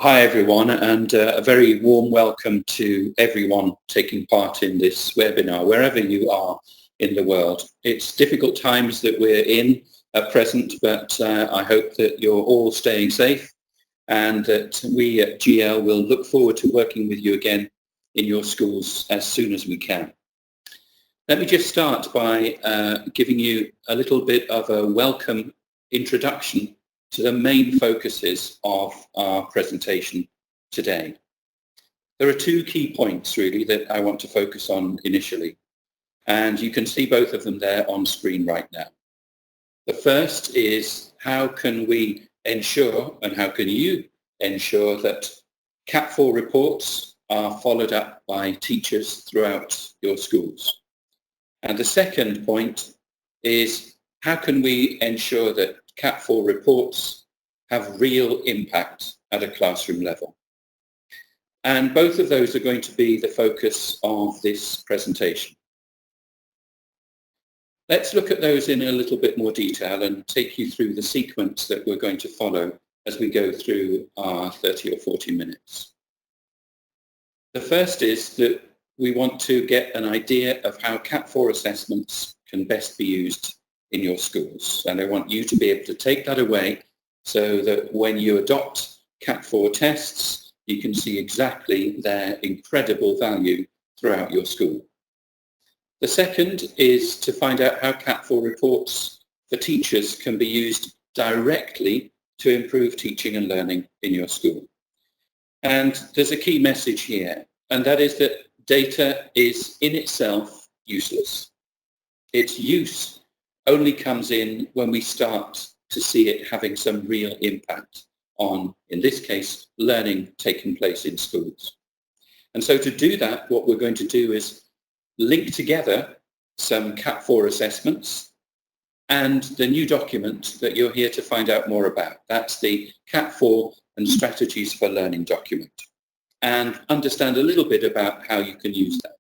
Hi everyone, and a very warm welcome to everyone taking part in this webinar, wherever you are in the world. It's difficult times that we're in at present, but I hope that you're all staying safe and that we at GL will look forward to working with you again in your schools as soon as we can. Let me just start by giving you a little bit of a welcome introduction to the main focuses of our presentation today. There are two key points really that I want to focus on initially, and you can see both of them there on screen right now. The first is how can we ensure, and how can you ensure, that CAT 4 reports are followed up by teachers throughout your schools. And the second point is how can we ensure that CAT 4 reports have real impact at a classroom level. And both of those are going to be the focus of this presentation. Let's look at those in a little bit more detail and take you through the sequence that we're going to follow as we go through our 30 or 40 minutes. The first is that we want to get an idea of how CAT 4 assessments can best be used in your schools. And I want you to be able to take that away so that when you adopt CAT 4 tests, you can see exactly their incredible value throughout your school. The second is to find out how CAT 4 reports for teachers can be used directly to improve teaching and learning in your school. And there's a key message here, and that is that data is in itself useless. Its use only comes in when we start to see it having some real impact on, in this case, learning taking place in schools. And so to do that, what we're going to do is link together some CAT 4 assessments and the new document that you're here to find out more about. That's the CAT 4 and Strategies for Learning document, and understand a little bit about how you can use that.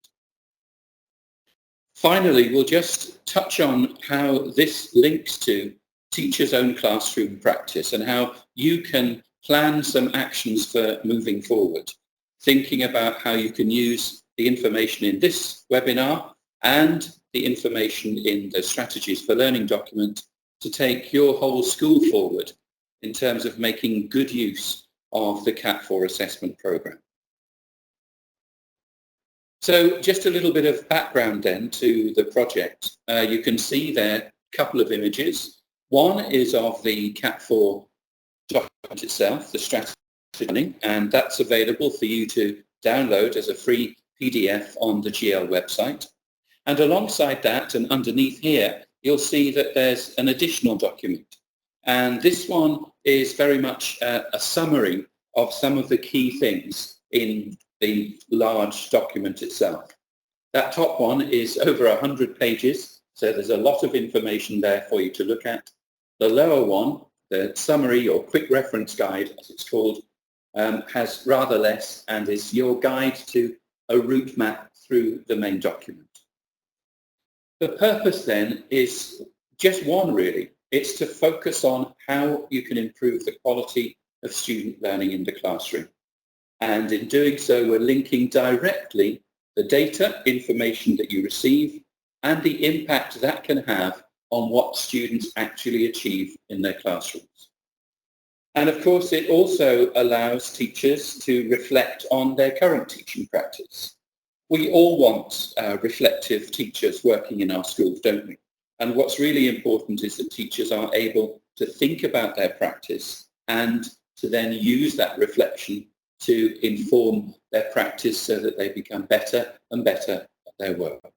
Finally, we'll just touch on how this links to teachers' own classroom practice and how you can plan some actions for moving forward, thinking about how you can use the information in this webinar and the information in the Strategies for Learning document to take your whole school forward in terms of making good use of the CAT 4 assessment program. So just a little bit of background then to the project. You can see there a couple of images. One is of the CAT 4 document itself, the strategy planning, and that's available for you to download as a free PDF on the GL website. And alongside that and underneath here, you'll see that there's an additional document. And this one is very much a summary of some of the key things in the large document itself. That top one is over 100 pages, so there's a lot of information there for you to look at. The lower one, the summary or quick reference guide, as it's called, has rather less and is your guide to a route map through the main document. The purpose then is just one really. It's to focus on how you can improve the quality of student learning in the classroom. And in doing so, we're linking directly the data, information that you receive, and the impact that can have on what students actually achieve in their classrooms. And of course, it also allows teachers to reflect on their current teaching practice. We all want reflective teachers working in our schools, don't we? And what's really important is that teachers are able to think about their practice and to then use that reflection to inform their practice so that they become better and better at their work.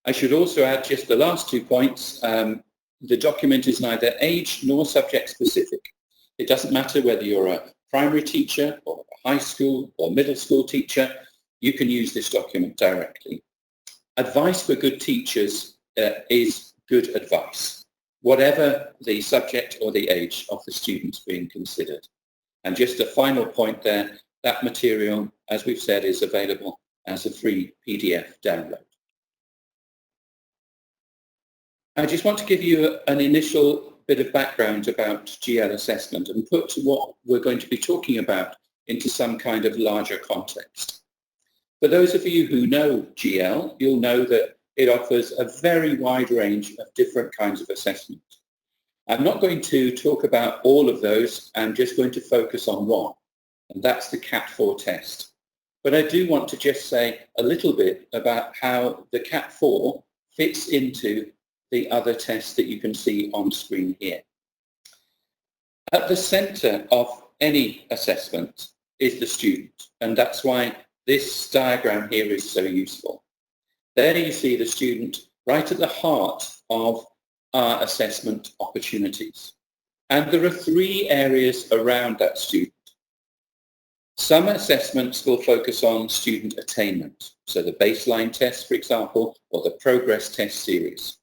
I should also add just the last 2 points. The document is neither age nor subject specific. It doesn't matter whether you're a primary teacher or a high school or middle school teacher, you can use this document directly. Advice for good teachers is good advice, whatever the subject or the age of the students being considered. And just a final point there, that material, as we've said, is available as a free PDF download. I just want to give you an initial bit of background about GL assessment and put what we're going to be talking about into some kind of larger context. For those of you who know GL, you'll know that it offers a very wide range of different kinds of assessment. I'm not going to talk about all of those. I'm just going to focus on one, and that's the CAT4 test. But I do want to just say a little bit about how the CAT4 fits into the other tests that you can see on screen here. At the centre of any assessment is the student, and that's why this diagram here is so useful. There you see the student right at the heart of our assessment opportunities. And there are three areas around that student. Some assessments will focus on student attainment, so the baseline test, for example, or the progress test series.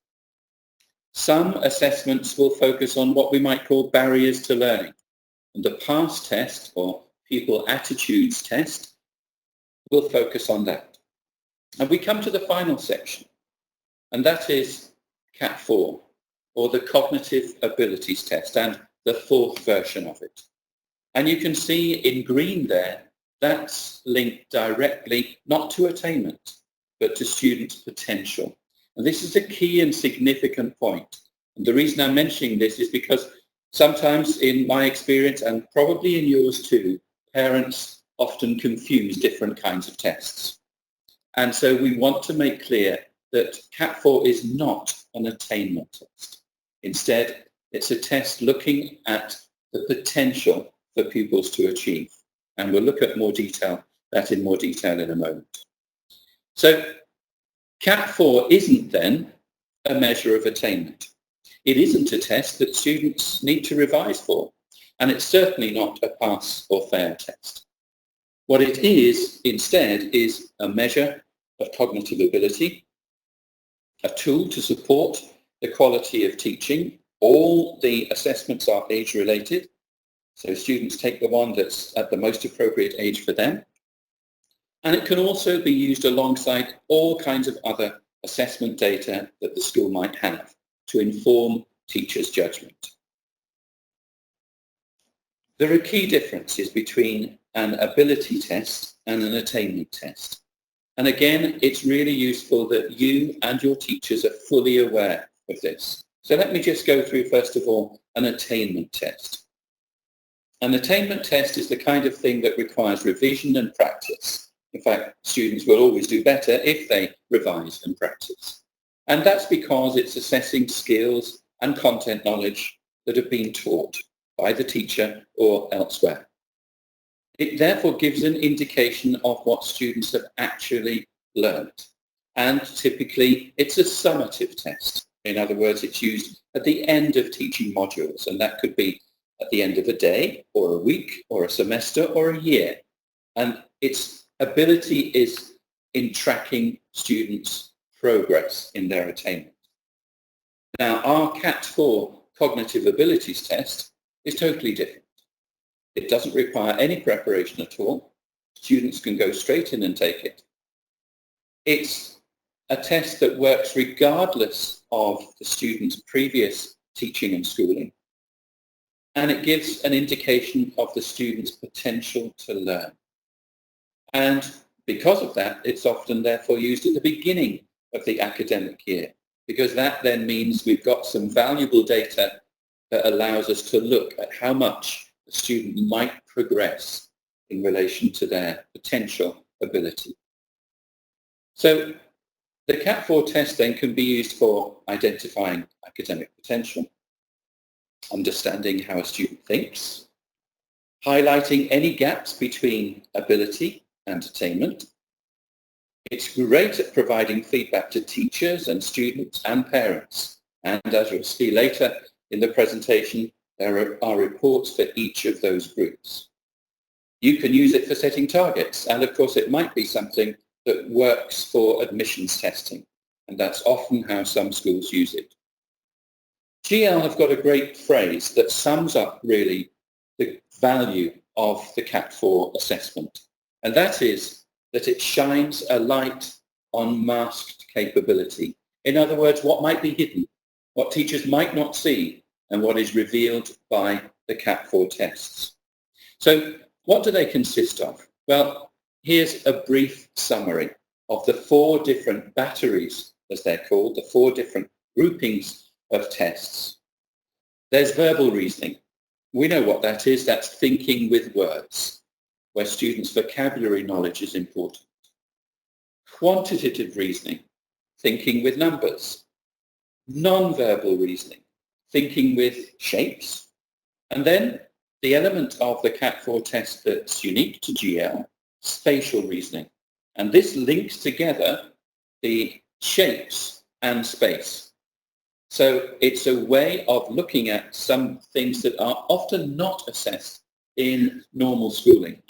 Some assessments will focus on what we might call barriers to learning, and the PASS test, or pupil attitudes test, will focus on that. And we come to the final section, and that is CAT4, or the cognitive abilities test, and the fourth version of it. And you can see in green there, that's linked directly not to attainment, but to students' potential. And this is a key and significant point. And the reason I'm mentioning this is because sometimes in my experience, and probably in yours too, parents often confuse different kinds of tests. And so we want to make clear that CAT4 is not an attainment test. Instead, it's a test looking at the potential for pupils to achieve. And we'll look at that in more detail in a moment. So CAT4 isn't then a measure of attainment. It isn't a test that students need to revise for, and it's certainly not a pass or fail test. What it is instead is a measure of cognitive ability, a tool to support the quality of teaching. All the assessments are age-related, so students take the one that's at the most appropriate age for them. And it can also be used alongside all kinds of other assessment data that the school might have to inform teachers' judgment. There are key differences between an ability test and an attainment test. And again, it's really useful that you and your teachers are fully aware of this. So let me just go through, first of all, an attainment test. An attainment test is the kind of thing that requires revision and practice. In fact, students will always do better if they revise and practice. And that's because it's assessing skills and content knowledge that have been taught by the teacher or elsewhere. It therefore gives an indication of what students have actually learned. And typically, it's a summative test. In other words, it's used at the end of teaching modules, and that could be at the end of a day, or a week, or a semester, or a year. And its ability is in tracking students' progress in their attainment. Now, our CAT4 cognitive abilities test is totally different. It doesn't require any preparation at all. Students can go straight in and take it. It's a test that works regardless of the student's previous teaching and schooling. And it gives an indication of the student's potential to learn. And because of that, it's often therefore used at the beginning of the academic year, because that then means we've got some valuable data that allows us to look at how much a student might progress in relation to their potential ability. So the CAT4 test then can be used for identifying academic potential, understanding how a student thinks, highlighting any gaps between ability and attainment. It's great at providing feedback to teachers and students and parents. And as you'll see later in the presentation, there are reports for each of those groups. You can use it for setting targets, and of course it might be something that works for admissions testing, and that's often how some schools use it. GL have got a great phrase that sums up really the value of the CAT4 assessment, and that is that it shines a light on masked capability. In other words, what might be hidden, what teachers might not see, and what is revealed by the CAT4 tests. So what do they consist of? Well, here's a brief summary of the 4 different batteries, as they're called, the 4 different groupings of tests. There's verbal reasoning. We know what that is. That's thinking with words, where students' vocabulary knowledge is important. Quantitative reasoning, thinking with numbers. Non-verbal reasoning, thinking with shapes. And then the element of the CAT4 test that's unique to GL, spatial reasoning. And this links together the shapes and space. So it's a way of looking at some things that are often not assessed in normal schooling.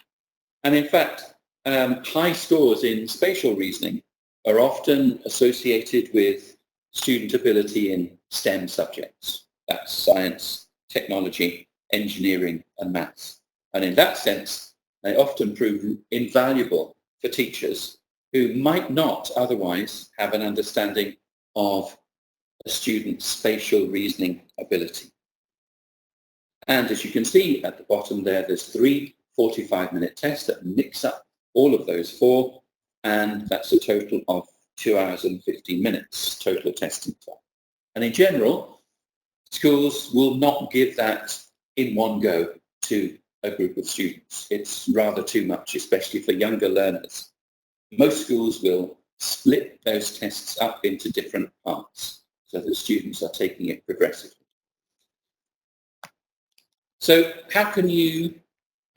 And in fact, high scores in spatial reasoning are often associated with student ability in STEM subjects. That's science, technology, engineering, and maths. And in that sense, they often prove invaluable for teachers who might not otherwise have an understanding of a student's spatial reasoning ability. And as you can see at the bottom there, there's 3 45-minute tests that mix up all of those 4, and that's a total of 2 hours and 15 minutes total testing time. And in general, schools will not give that in one go to a group of students. It's rather too much, especially for younger learners. Most schools will split those tests up into different parts so that students are taking it progressively. So how can you,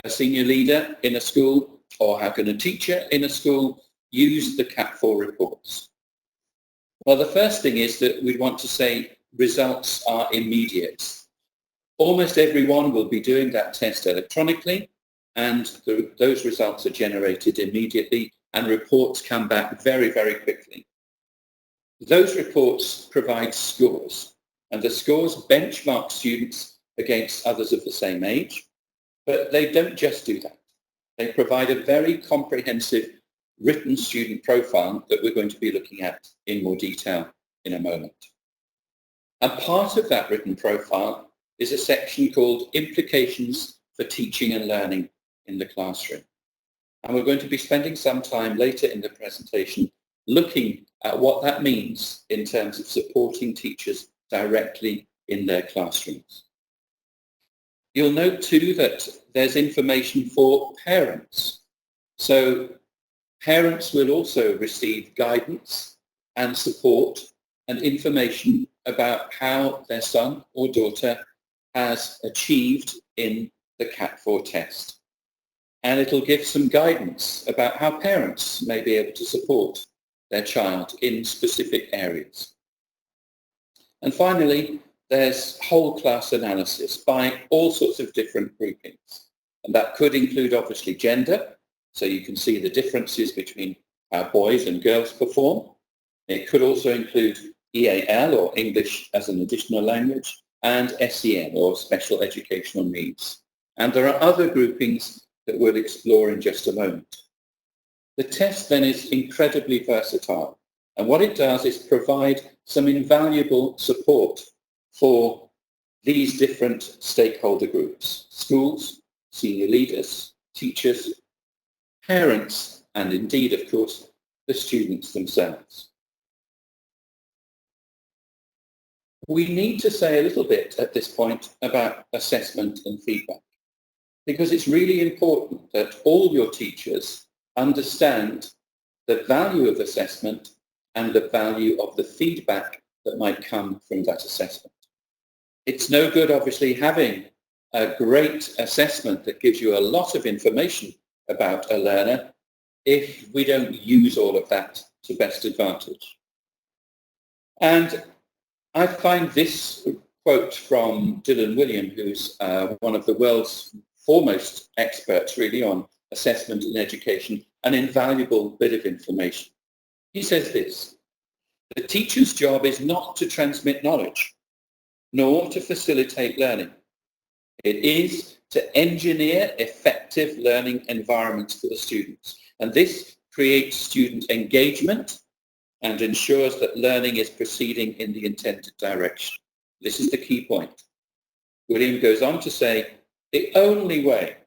a senior leader in a school, or how can a teacher in a school use the CAT4 reports? Well, the first thing is that we want to say results are immediate. Almost everyone will be doing that test electronically, and those results are generated immediately, and reports come back very, very quickly. Those reports provide scores, and the scores benchmark students against others of the same age, but they don't just do that. They provide a very comprehensive written student profile that we're going to be looking at in more detail in a moment. And part of that written profile is a section called Implications for Teaching and Learning in the Classroom. And we're going to be spending some time later in the presentation looking at what that means in terms of supporting teachers directly in their classrooms. You'll note too that there's information for parents. So parents will also receive guidance and support and information about how their son or daughter has achieved in the CAT4 test. And it'll give some guidance about how parents may be able to support their child in specific areas. And finally, there's whole class analysis by all sorts of different groupings. And that could include obviously gender, so you can see the differences between how boys and girls perform. It could also include EAL, or English as an additional language, and SEN, or special educational needs. And there are other groupings that we'll explore in just a moment. The test then is incredibly versatile, and what it does is provide some invaluable support for these different stakeholder groups: schools, senior leaders, teachers, parents, and indeed, of course, the students themselves. We need to say a little bit at this point about assessment and feedback, because it's really important that all your teachers understand the value of assessment and the value of the feedback that might come from that assessment. It's no good, obviously, having a great assessment that gives you a lot of information about a learner if we don't use all of that to best advantage. And I find this quote from Dylan William, who's one of the world's foremost experts really on assessment in education, an invaluable bit of information. He says this: the teacher's job is not to transmit knowledge, nor to facilitate learning. It is to engineer effective learning environments for the students. And this creates student engagement and ensures that learning is proceeding in the intended direction. This is the key point. William goes on to say, the only way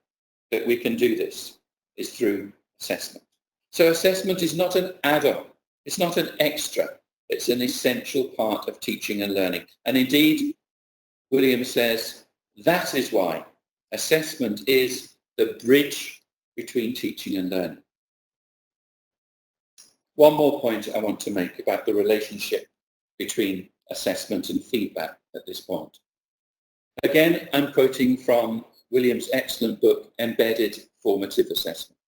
that we can do this is through assessment. So assessment is not an add-on. It's not an extra. It's an essential part of teaching and learning. And indeed, William says, that is why assessment is the bridge between teaching and learning. One more point I want to make about the relationship between assessment and feedback at this point. Again, I'm quoting from William's excellent book, Embedded Formative Assessment.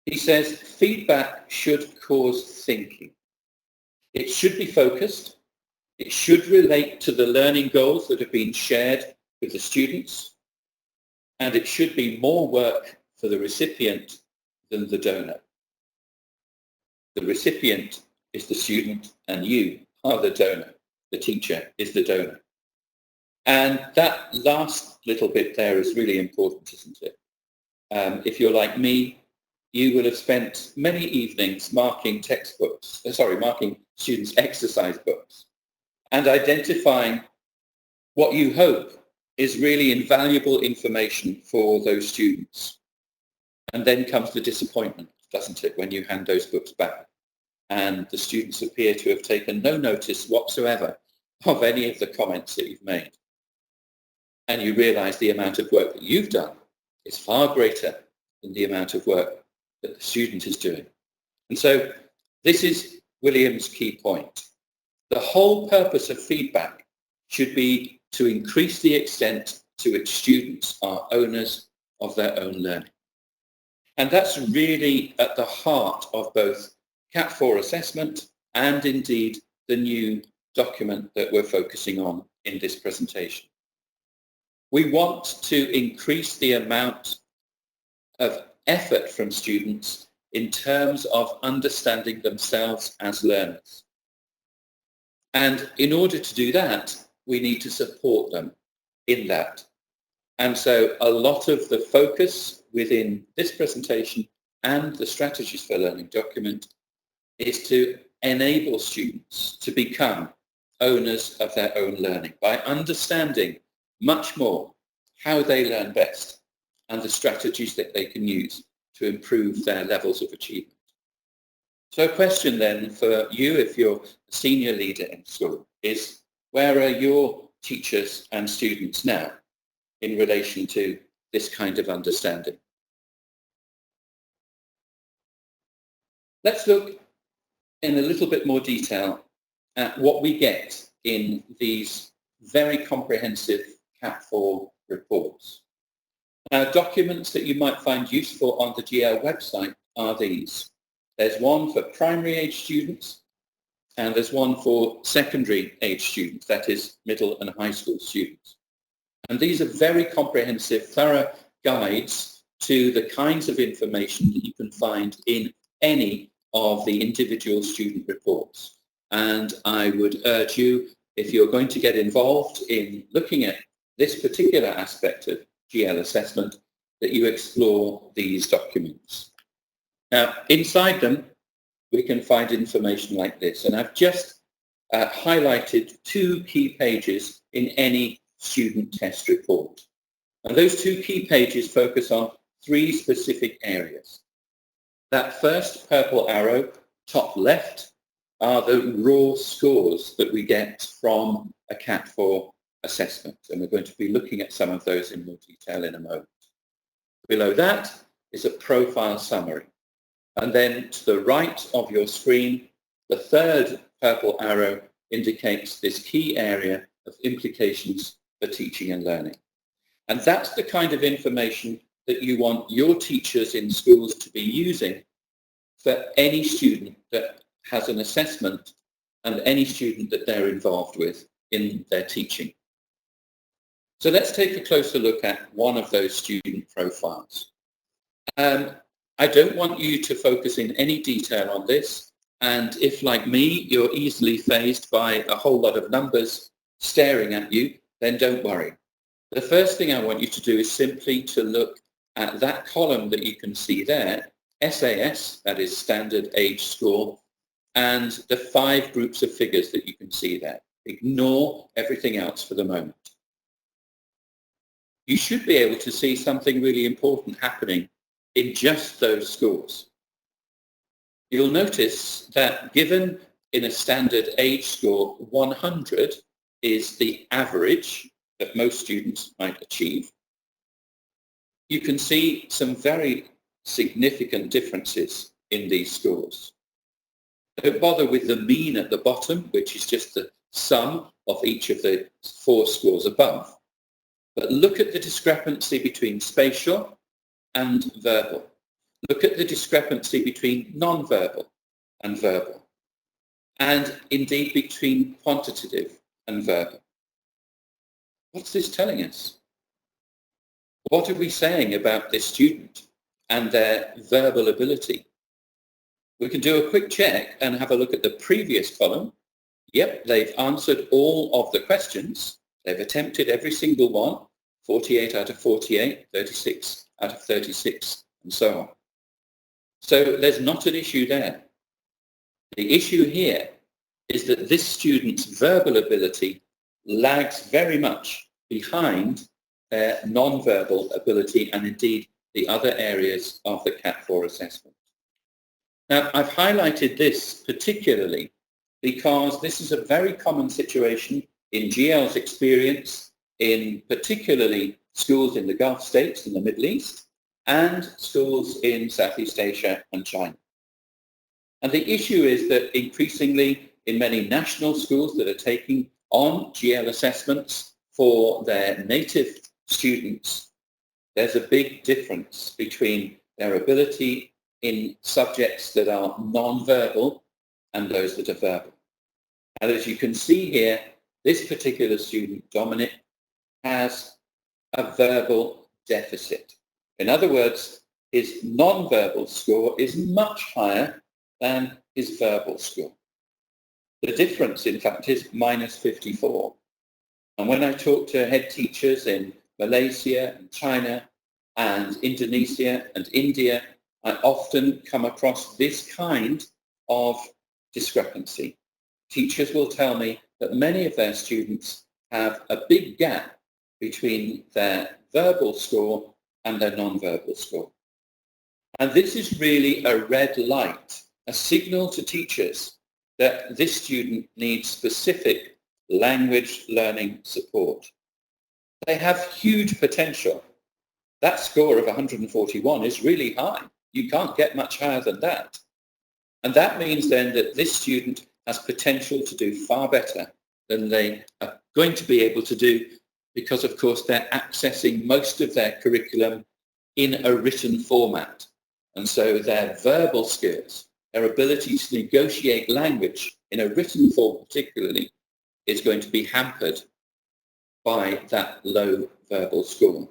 He says, feedback should cause thinking. It should be focused. It should relate to the learning goals that have been shared with the students. And it should be more work for the recipient than the donor. The recipient is the student and you are the donor. The teacher is the donor. And that last little bit there is really important, isn't it? If you're like me, you will have spent many evenings marking marking students' exercise books and identifying what you hope is really invaluable information for those students. And then comes the disappointment, doesn't it, when you hand those books back and the students appear to have taken no notice whatsoever of any of the comments that you've made. And you realize the amount of work that you've done is far greater than the amount of work that the student is doing. And so this is William's key point. The whole purpose of feedback should be to increase the extent to which students are owners of their own learning. And that's really at the heart of both Cat 4 assessment and indeed the new document that we're focusing on in this presentation. We want to increase the amount of effort from students in terms of understanding themselves as learners. And in order to do that, we need to support them in that. And so a lot of the focus within this presentation and the Strategies for Learning document is to enable students to become owners of their own learning by understanding much more how they learn best and the strategies that they can use to improve their levels of achievement. So a question then for you, if you're a senior leader in school, is where are your teachers and students now in relation to this kind of understanding? Let's look in a little bit more detail at what we get in these very comprehensive Cat 4 reports. Now, documents that you might find useful on the GL website are these. There's one for primary age students and there's one for secondary age students, that is middle and high school students. And these are very comprehensive, thorough guides to the kinds of information that you can find in any of the individual student reports. And I would urge you, if you're going to get involved in looking at this particular aspect of GL assessment, that you explore these documents. Now, inside them, we can find information like this. And I've just highlighted 2 key pages in any student test report. And those 2 key pages focus on 3 specific areas. That first purple arrow, top left, are the raw scores that we get from a Cat 4 assessment. And we're going to be looking at some of those in more detail in a moment. Below that is a profile summary. And then to the right of your screen, the third purple arrow indicates this key area of implications for teaching and learning. And that's the kind of information that you want your teachers in schools to be using for any student that has an assessment and any student that they're involved with in their teaching. So let's take a closer look at one of those student profiles. I don't want you to focus in any detail on this, and if, like me, you're easily fazed by a whole lot of numbers staring at you, then don't worry. The first thing I want you to do is simply to look at that column that you can see there, SAS, that is standard age score, and the 5 groups of figures that you can see there. Ignore everything else for the moment. you should be able to see something really important happening in just those scores. You'll notice that given in a standard age score, 100 is the average that most students might achieve. You can see some very significant differences in these scores. Don't bother with the mean at the bottom, which is just the sum of each of the 4 scores above. But look at the discrepancy between spatial and verbal. Look at the discrepancy between non-verbal and verbal, and indeed between quantitative and verbal. What's this telling us? What are we saying about this student and their verbal ability? We can do a quick check and have a look at the previous column. Yep, they've answered all of the questions. They've attempted every single one, 48 out of 48, 36 out of 36, and so on. So there's not an issue there. The issue here is that this student's verbal ability lags very much behind their non-verbal ability and indeed the other areas of the CAT4 assessment. Now, I've highlighted this particularly because this is a very common situation in GL's experience in particularly schools in the Gulf states in the Middle East and schools in Southeast Asia and China. And the issue is that increasingly in many national schools that are taking on GL assessments for their native students, there's a big difference between their ability in subjects that are non-verbal and those that are verbal. And as you can see here, this particular student, Dominic, has a verbal deficit. In other words, his non-verbal score is much higher than his verbal score. The difference, in fact, is -54. And when I talk to head teachers in Malaysia and China and Indonesia and India, I often come across this kind of discrepancy. Teachers will tell me that many of their students have a big gap between their verbal score and their non-verbal score. And this is really a red light, a signal to teachers that this student needs specific language learning support. They have huge potential. That score of 141 is really high. You can't get much higher than that. And that means then that this student has potential to do far better than they are going to be able to do because, of course, they're accessing most of their curriculum in a written format. And so their verbal skills, their ability to negotiate language in a written form particularly, is going to be hampered by that low verbal score.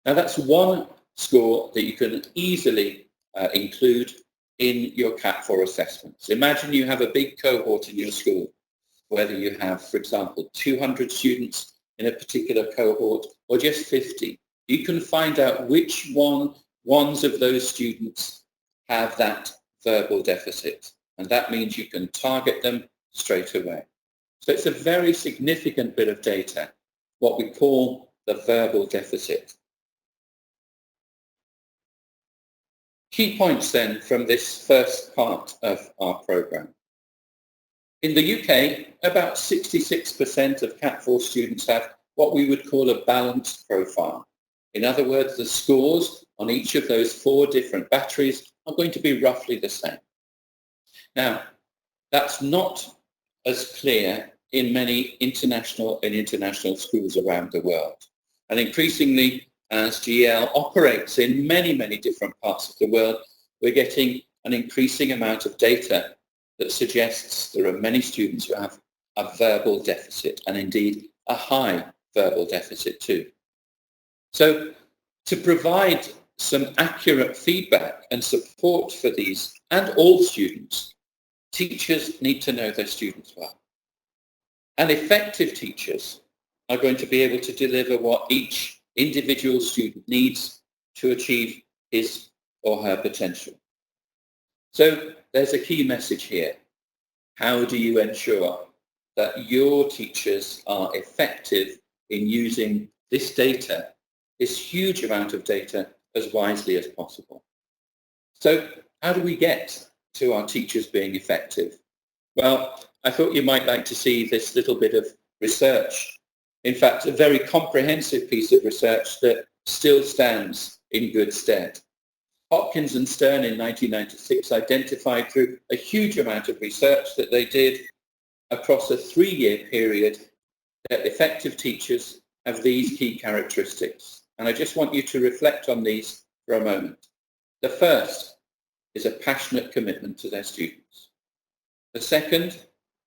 Now that's one score that you can easily include in your CAT4 assessments. Imagine you have a big cohort in your school, whether you have, for example, 200 students in a particular cohort or just 50. You can find out which ones of those students have that verbal deficit. And that means you can target them straight away. So it's a very significant bit of data, what we call the verbal deficit. Key points then from this first part of our programme. In the UK, about 66% of CAT4 students have what we would call a balanced profile. In other words, the scores on each of those 4 different batteries are going to be roughly the same. Now, that's not as clear in many international schools around the world. And increasingly, as GL operates in many, many different parts of the world, we're getting an increasing amount of data that suggests there are many students who have a verbal deficit, and indeed a high verbal deficit too. So to provide some accurate feedback and support for these and all students, teachers need to know their students well. And effective teachers are going to be able to deliver what each individual student needs to achieve his or her potential. So there's a key message here. How do you ensure that your teachers are effective in using this data, this huge amount of data, as wisely as possible. So how do we get to our teachers being effective? Well, I thought you might like to see this little bit of research. In fact, a very comprehensive piece of research that still stands in good stead. Hopkins and Stern in 1996 identified through a huge amount of research that they did across a 3-year period that effective teachers have these key characteristics. And I just want you to reflect on these for a moment. The first is a passionate commitment to their students. The second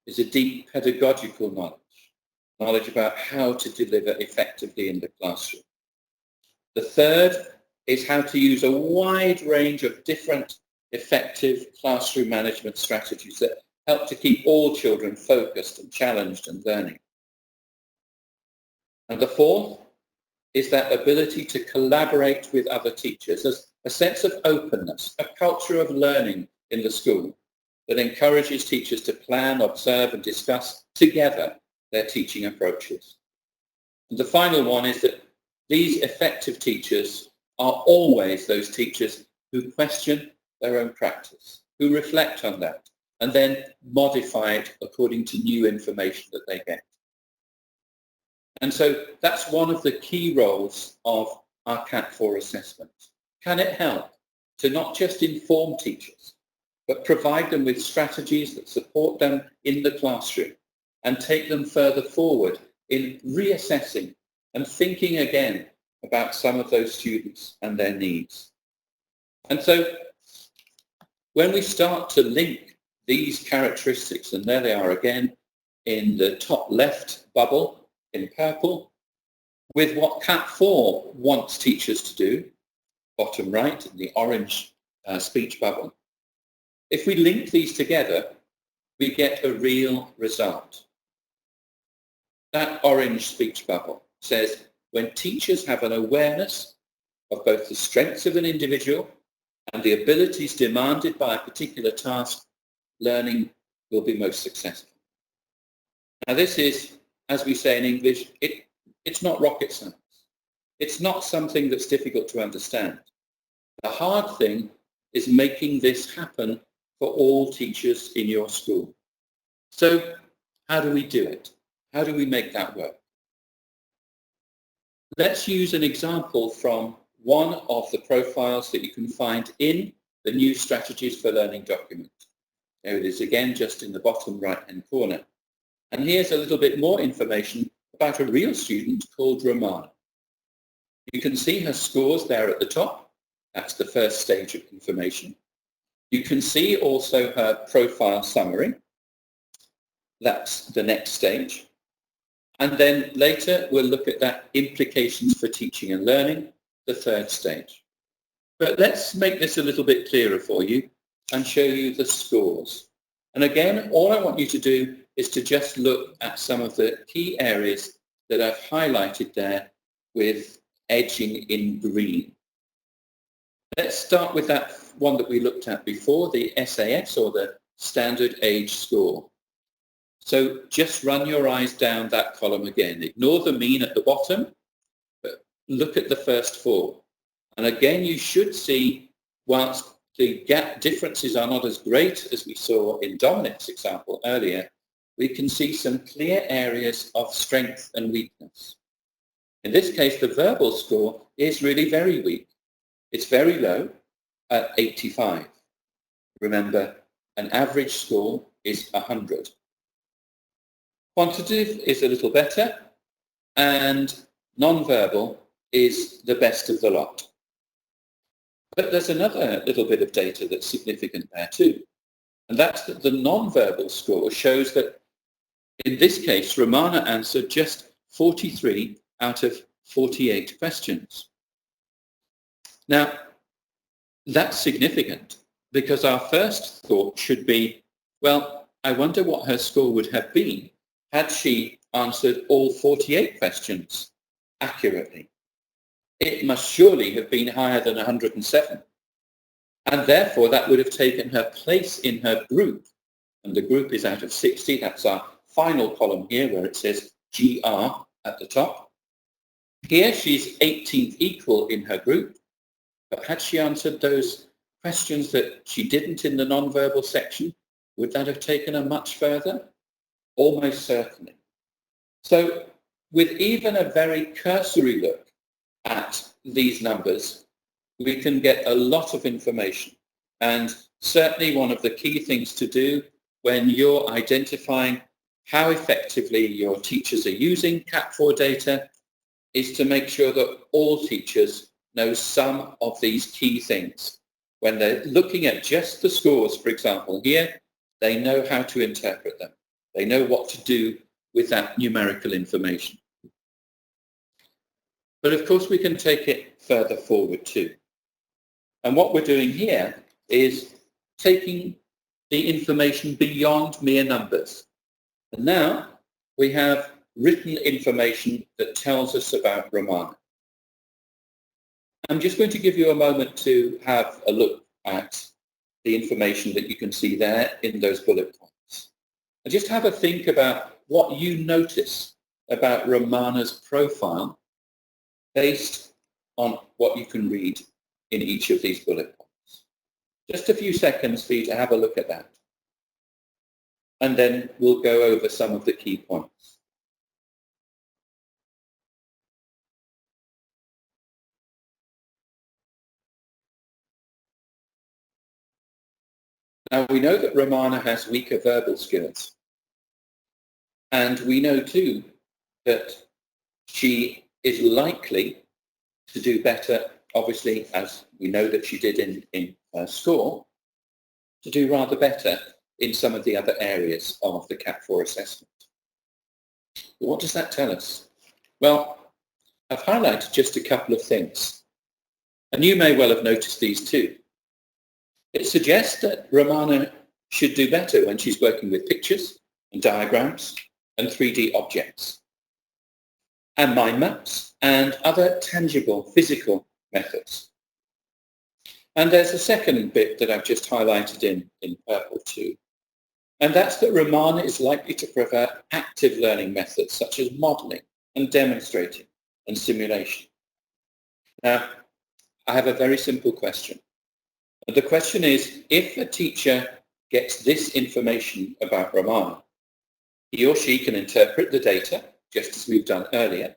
is a deep pedagogical knowledge about how to deliver effectively in the classroom. The third is how to use a wide range of different effective classroom management strategies that help to keep all children focused and challenged and learning. And the fourth is that ability to collaborate with other teachers. There's a sense of openness, a culture of learning in the school that encourages teachers to plan, observe and discuss together their teaching approaches. And the final one is that these effective teachers are always those teachers who question their own practice, who reflect on that, and then modify it according to new information that they get. And so that's one of the key roles of our CAT4 assessment. Can it help to not just inform teachers, but provide them with strategies that support them in the classroom and take them further forward in reassessing and thinking again about some of those students and their needs? And so when we start to link these characteristics, and there they are again in the top left bubble in purple, with what CAT4 wants teachers to do, bottom right in the orange speech bubble. If we link these together, we get a real result. That orange speech bubble says when teachers have an awareness of both the strengths of an individual and the abilities demanded by a particular task, learning will be most successful. Now this is, as we say in English, it's not rocket science. It's not something that's difficult to understand. The hard thing is making this happen for all teachers in your school. So how do we do it? How do we make that work? Let's use an example from one of the profiles that you can find in the new Strategies for Learning document. There it is again, just in the bottom right-hand corner. And here's a little bit more information about a real student called Romana. You can see her scores there at the top. That's the first stage of information. You can see also her profile summary. That's the next stage. And then later we'll look at that implications for teaching and learning, the third stage. But let's make this a little bit clearer for you and show you the scores. And again, all I want you to do is to just look at some of the key areas that I've highlighted there with edging in green. Let's start with that one that we looked at before, the SAS, or the Standard Age Score. So just run your eyes down that column again. Ignore the mean at the bottom, but look at the first four. And again, you should see, whilst the gap differences are not as great as we saw in Dominic's example earlier, we can see some clear areas of strength and weakness. In this case, the verbal score is really very weak. It's very low at 85. Remember, an average score is 100. Quantitative is a little better, and non-verbal is the best of the lot. But there's another little bit of data that's significant there too, and that's that the non-verbal score shows that in this case, Romana answered just 43 out of 48 questions. Now, that's significant because our first thought should be, well, I wonder what her score would have been had she answered all 48 questions accurately. It must surely have been higher than 107. And therefore, that would have taken her place in her group. And the group is out of 60. That's our final column here where it says GR at the top. Here she's 18th equal in her group, but had she answered those questions that she didn't in the non-verbal section, would that have taken her much further? Almost certainly. So with even a very cursory look at these numbers, we can get a lot of information. And certainly one of the key things to do when you're identifying how effectively your teachers are using CAT4 data is to make sure that all teachers know some of these key things. When they're looking at just the scores, for example, here, they know how to interpret them. They know what to do with that numerical information. But of course, we can take it further forward too. And what we're doing here is taking the information beyond mere numbers. And now we have written information that tells us about Romana. I'm just going to give you a moment to have a look at the information that you can see there in those bullet points. And just have a think about what you notice about Romana's profile based on what you can read in each of these bullet points. Just a few seconds for you to have a look at that. And then we'll go over some of the key points. Now, we know that Romana has weaker verbal skills. And we know too that she is likely to do better, obviously, as we know that she did in her score, to do rather better in some of the other areas of the CAT4 assessment. But what does that tell us? Well, I've highlighted just a couple of things. And you may well have noticed these too. It suggests that Romana should do better when she's working with pictures and diagrams and 3D objects and mind maps and other tangible physical methods. And there's a second bit that I've just highlighted in purple too. And that's that Romana is likely to prefer active learning methods such as modeling and demonstrating and simulation. Now, I have a very simple question. And the question is, if a teacher gets this information about Romana, he or she can interpret the data, just as we've done earlier.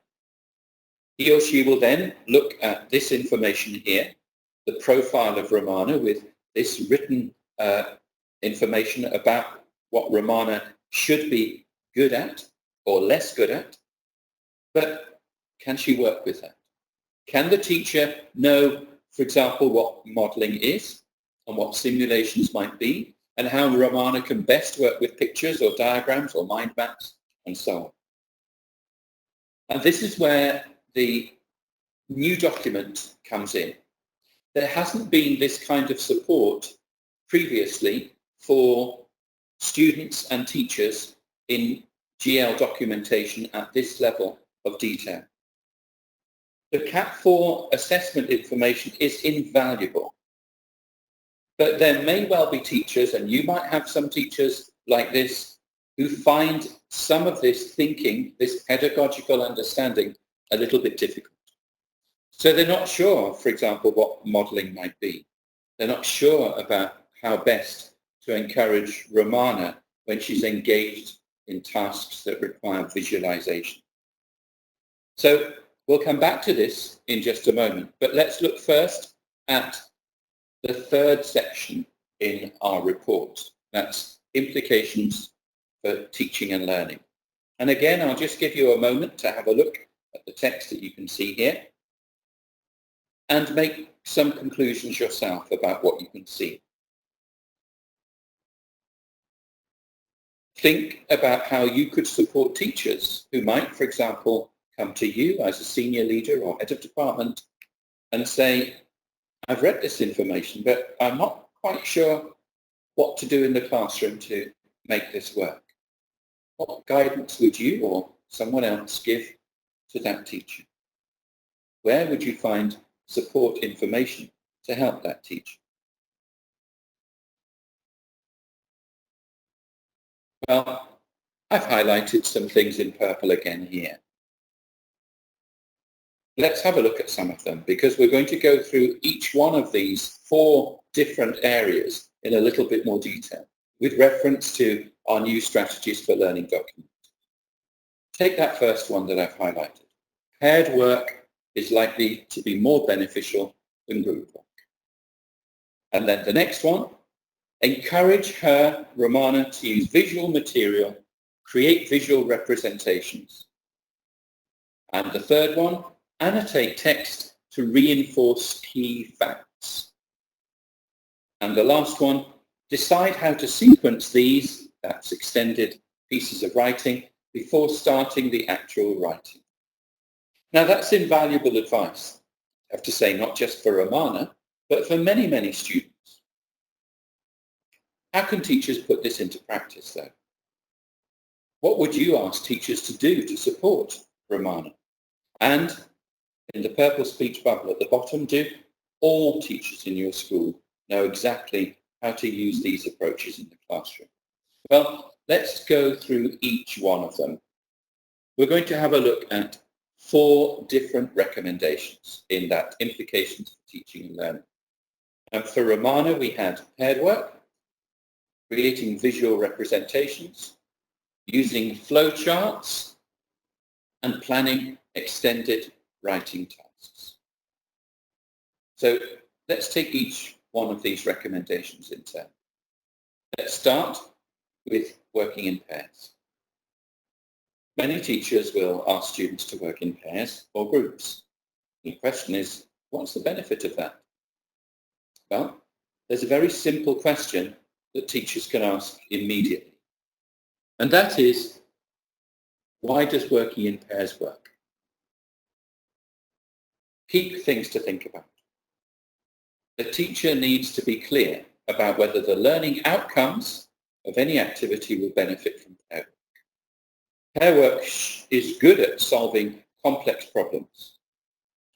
He or she will then look at this information here, the profile of Romana with this written information about what Romana should be good at or less good at. But can she work with that? Can the teacher know, for example, what modeling is and what simulations might be and how Romana can best work with pictures or diagrams or mind maps and so on? And this is where the new document comes in. There hasn't been this kind of support previously for students and teachers in GL documentation at this level of detail. The CAT4 assessment information is invaluable, but there may well be teachers, and you might have some teachers like this, who find some of this thinking, this pedagogical understanding, a little bit difficult. So they're not sure, for example, what modeling might be. They're not sure about how best to encourage Romana when she's engaged in tasks that require visualization. So we'll come back to this in just a moment, but let's look first at the third section in our report. That's implications for teaching and learning. And again, I'll just give you a moment to have a look at the text that you can see here and make some conclusions yourself about what you can see. Think about how you could support teachers who might, for example, come to you as a senior leader or head of department and say, I've read this information, but I'm not quite sure what to do in the classroom to make this work. What guidance would you or someone else give to that teacher? Where would you find support information to help that teacher? Well, I've highlighted some things in purple again here. Let's have a look at some of them, because we're going to go through each one of these 4 different areas in a little bit more detail, with reference to our new strategies for learning document. Take that first one that I've highlighted. Paired work is likely to be more beneficial than group work. And then the next one, encourage her, Romana, to use visual material, create visual representations. And the third one, annotate text to reinforce key facts. And the last one, decide how to sequence these, that's extended pieces of writing, before starting the actual writing. Now that's invaluable advice, I have to say, not just for Romana, but for many, many students. How can teachers put this into practice, though? What would you ask teachers to do to support Romana? And in the purple speech bubble at the bottom, do all teachers in your school know exactly how to use these approaches in the classroom? Well, let's go through each one of them. We're going to have a look at 4 different recommendations in that implications for teaching and learning. And for Romana, we had paired work, creating visual representations, using flowcharts, and planning extended writing tasks. So let's take each one of these recommendations in turn. Let's start with working in pairs. Many teachers will ask students to work in pairs or groups. The question is, what's the benefit of that? Well, there's a very simple question that teachers can ask immediately. And that is, why does working in pairs work? Key things to think about. The teacher needs to be clear about whether the learning outcomes of any activity will benefit from pair work. Pair work is good at solving complex problems.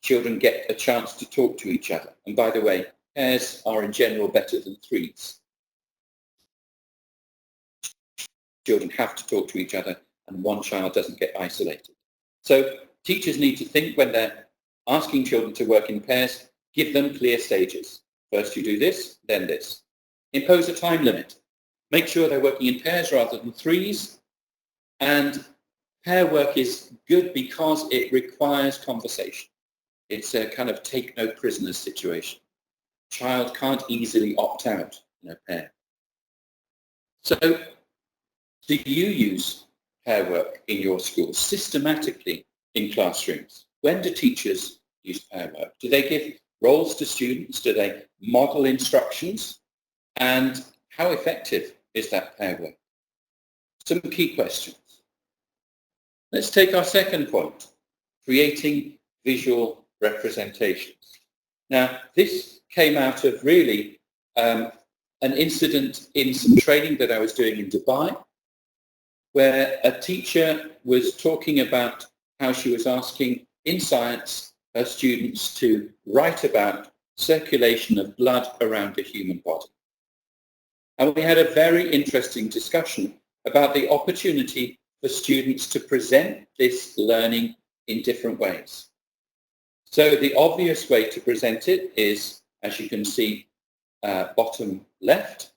Children get a chance to talk to each other. And by the way, pairs are in general better than threes. Children have to talk to each other and one child doesn't get isolated. So teachers need to think when they're asking children to work in pairs, give them clear stages. First you do this, then this. Impose a time limit. Make sure they're working in pairs rather than threes. And pair work is good because it requires conversation. It's a kind of take no prisoners situation. Child can't easily opt out in a pair. So do you use pair work in your school systematically in classrooms? When do teachers use pair work? Do they give roles to students? Do they model instructions? And how effective is that pair work? Some key questions. Let's take our second point, creating visual representations. Now, this came out of really an incident in some training that I was doing in Dubai, where a teacher was talking about how she was asking in science her students to write about circulation of blood around the human body. And we had a very interesting discussion about the opportunity for students to present this learning in different ways. So the obvious way to present it is, as you can see, bottom left,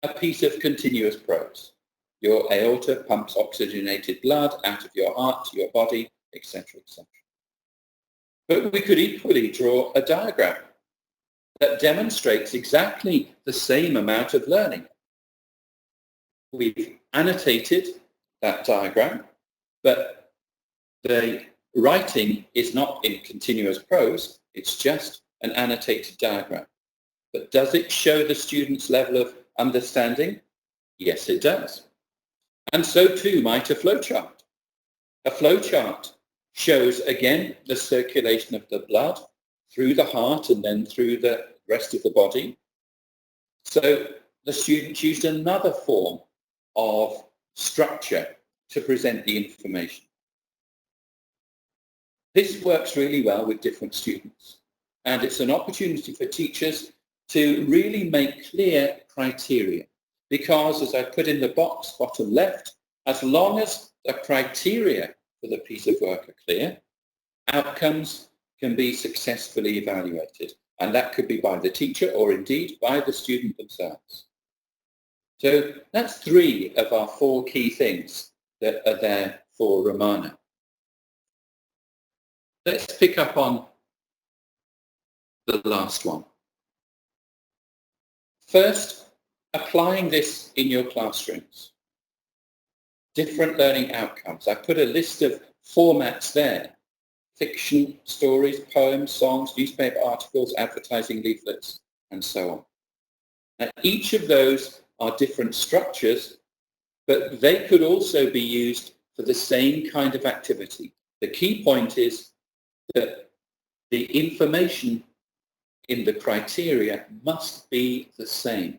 a piece of continuous prose. Your aorta pumps oxygenated blood out of your heart to your body, etc., etc. But we could equally draw a diagram that demonstrates exactly the same amount of learning. We've annotated that diagram, but the writing is not in continuous prose, it's just an annotated diagram. But does it show the student's level of understanding? Yes, it does. And so too might a flowchart. A flowchart shows, again, the circulation of the blood through the heart and then through the rest of the body. So the student used another form of structure to present the information. This works really well with different students, and it's an opportunity for teachers to really make clear criteria, because, as I put in the box bottom left, as long as the criteria for the piece of work are clear, outcomes can be successfully evaluated. And that could be by the teacher or indeed by the student themselves. So that's 3 of our 4 key things that are there for Romana. Let's pick up on the last one. First, applying this in your classrooms. Different learning outcomes. I put a list of formats there. Fiction, stories, poems, songs, newspaper articles, advertising leaflets, and so on. Now, each of those are different structures, but they could also be used for the same kind of activity. The key point is that the information in the criteria must be the same.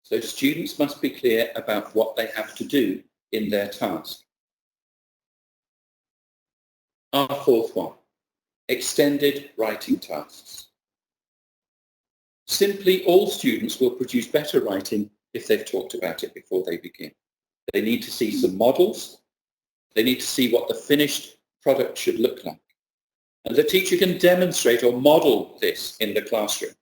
So students must be clear about what they have to do in their task. Our 4th one, extended writing tasks. Simply, all students will produce better writing if they've talked about it before they begin. They need to see some models. They need to see what the finished product should look like. And the teacher can demonstrate or model this in the classroom.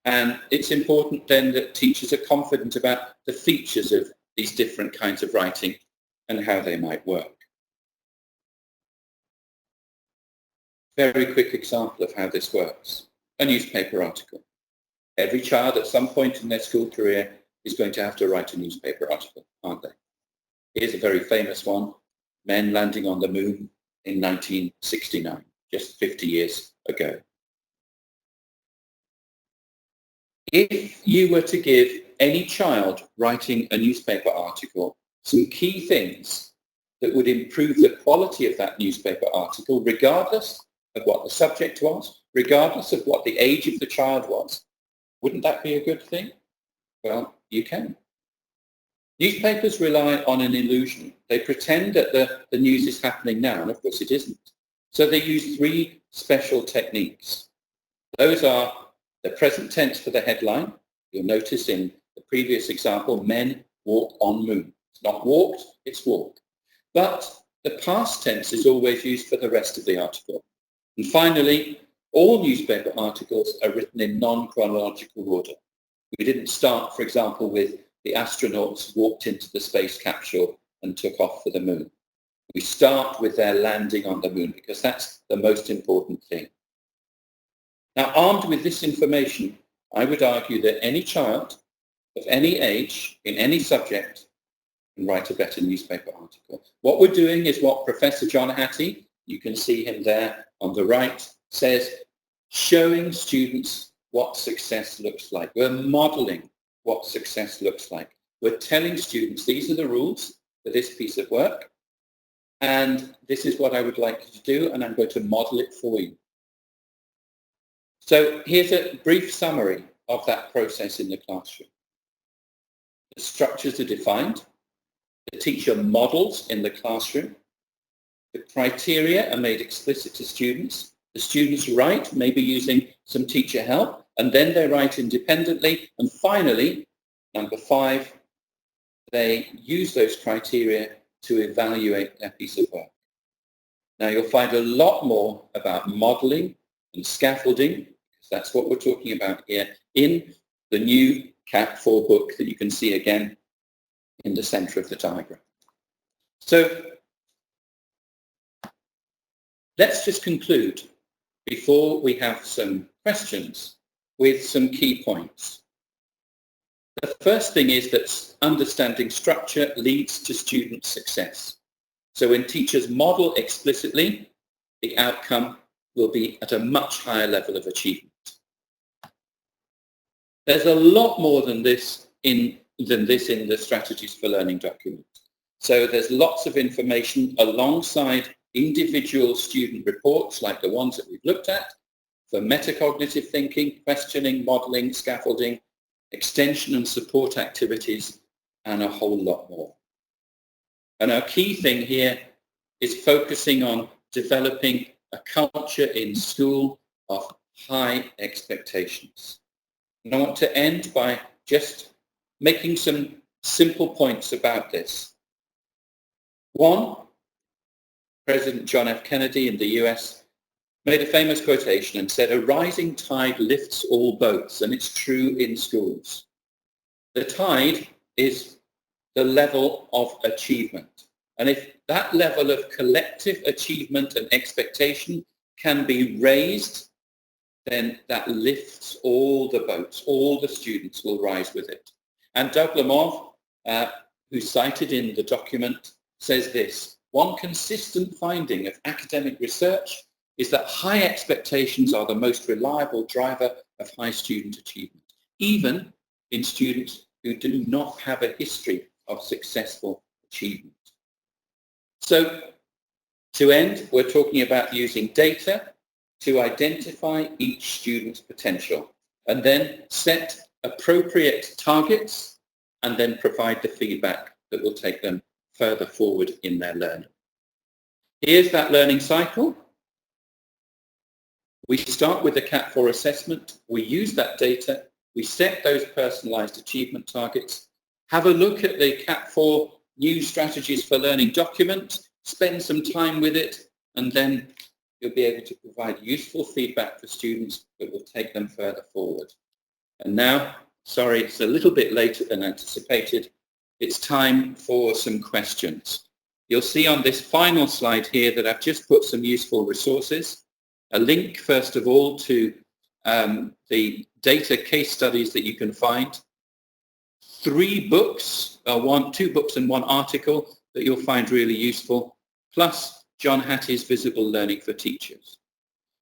And it's important then that teachers are confident about the features of these different kinds of writing and how they might work. Very quick example of how this works. A newspaper article. Every child at some point in their school career is going to have to write a newspaper article, aren't they? Here's a very famous one, men landing on the moon in 1969, just 50 years ago. If you were to give any child writing a newspaper article some key things that would improve the quality of that newspaper article, regardless of what the subject was, regardless of what the age of the child was, wouldn't that be a good thing? Well, you can. Newspapers rely on an illusion. They pretend that the news is happening now, and of course it isn't. So they use 3 special techniques. Those are the present tense for the headline. You'll notice in the previous example, men walk on moon. It's not walked, it's walked. But the past tense is always used for the rest of the article. And finally, all newspaper articles are written in non-chronological order. We didn't start, for example, with the astronauts walked into the space capsule and took off for the moon. We start with their landing on the moon because that's the most important thing. Now, armed with this information, I would argue that any child of any age, in any subject, can write a better newspaper article. What we're doing is what Professor John Hattie, you can see him there on the right, says, showing students what success looks like. We're modeling what success looks like. We're telling students these are the rules for this piece of work, and this is what I would like you to do, and I'm going to model it for you. So here's a brief summary of that process in the classroom. The structures are defined. The teacher models in the classroom. The criteria are made explicit to students. The students write, maybe using some teacher help, and then they write independently. And finally, number 5, they use those criteria to evaluate their piece of work. Now, you'll find a lot more about modeling and scaffolding, because that's what we're talking about here, in the new Cat 4 book that you can see again in the center of the diagram. So let's just conclude before we have some questions with some key points. The first thing is that understanding structure leads to student success. So when teachers model explicitly, the outcome will be at a much higher level of achievement. There's a lot more than this in the Strategies for Learning document. So there's lots of information alongside individual student reports like the ones that we've looked at for metacognitive thinking, questioning, modeling, scaffolding, extension and support activities, and a whole lot more. And our key thing here is focusing on developing a culture in school of high expectations. And I want to end by just making some simple points about this. One, President John F. Kennedy in the US made a famous quotation and said, "A rising tide lifts all boats," and it's true in schools. The tide is the level of achievement. And if that level of collective achievement and expectation can be raised, then that lifts all the boats, all the students will rise with it. And Doug Lemov, who's cited in the document, says this: "One consistent finding of academic research is that high expectations are the most reliable driver of high student achievement, even in students who do not have a history of successful achievement." So, to end, we're talking about using data to identify each student's potential and then set appropriate targets and then provide the feedback that will take them further forward in their learning. Here's that learning cycle. We start with the CAT 4 assessment. We use that data. We set those personalized achievement targets. Have a look at the CAT 4 new strategies for learning document. Spend some time with it, and then you'll be able to provide useful feedback for students that will take them further forward. And now, sorry, it's a little bit later than anticipated. It's time for some questions. You'll see on this final slide here that I've just put some useful resources. A link, first of all, to the data case studies that you can find. 3 books, 2 books and 1 article that you'll find really useful, plus John Hattie's Visible Learning for Teachers.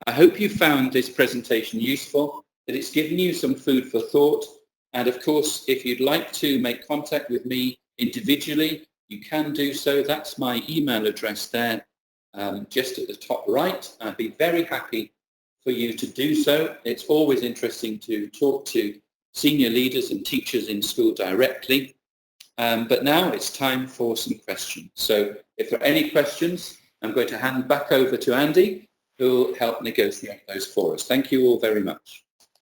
I hope you found this presentation useful, that it's given you some food for thought, and of course, if you'd like to make contact with me individually, you can do so. That's my email address there, just at the top right. I'd be very happy for you to do so. It's always interesting to talk to senior leaders and teachers in school directly. But now it's time for some questions. So if there are any questions, I'm going to hand back over to Andy, who will help negotiate those for us. Thank you all very much.